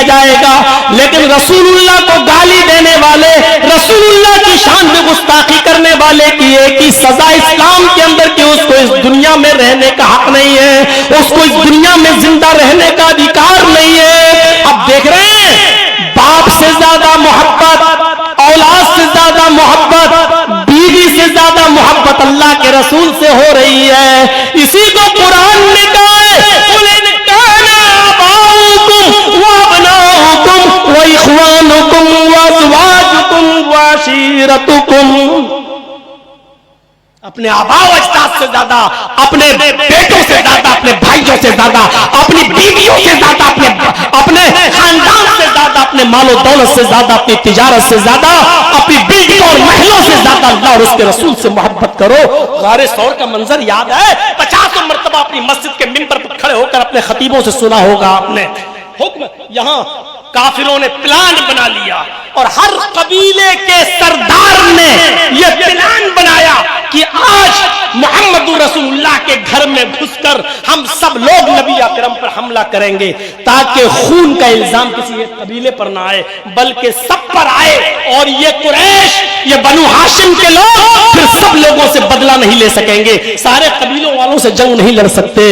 جائے گا. لیکن رسول اللہ کو گالی دینے والے, رسول اللہ کی شان میں گستاخی کرنے والے کی ایک ہی سزا اسلام کے اندر کہ اس کو اس دنیا میں رہنے کا حق نہیں ہے, اس کو اس دنیا میں زندہ رہنے کا ادھیکار نہیں ہے. اب دیکھ رہے ہیں باپ سے زیادہ محبت, اولاد سے زیادہ محبت, بیوی سے زیادہ محبت اللہ کے رسول سے ہو رہی ہے. اسی کو قرآن نے کہا ہے قُلْ إِنْ كَانَ آبَاؤُكُمْ وَأَبْنَاؤُكُمْ وَإِخْوَانُكُمْ وَأَزْوَاجُكُمْ وَعَشِيرَتُكُمْ. اپنے آباء و اجداد سے زیادہ, اپنے بیٹوں سے زیادہ, اپنے بھائیوں سے زیادہ, اپنی بیویوں سے زیادہ, اپنے خاندان سے زیادہ, اپنے مال و دولت سے زیادہ, اپنی تجارت سے زیادہ, اپنی بلڈنگوں اور محلوں سے زیادہ اللہ اور اس کے رسول سے محبت کرو. غار ثور کا منظر یاد ہے؟ 50 مرتبہ اپنی مسجد کے منبر پر کھڑے ہو کر اپنے خطیبوں سے سنا ہوگا آپ نے حکم. یہاں کافروں نے پلان بنا لیا اور ہر قبیلے کے سردار نے یہ پلان بنایا کہ آج محمد رسول اللہ کے گھر میں گھس کر ہم سب لوگ نبی اکرم پر حملہ کریں گے تاکہ خون کا الزام کسی ایک قبیلے پر نہ آئے بلکہ سب پر آئے, اور یہ قریش, یہ بنو ہاشم کے لوگ پھر سب لوگوں سے بدلہ نہیں لے سکیں گے, سارے قبیلوں والوں سے جنگ نہیں لڑ سکتے.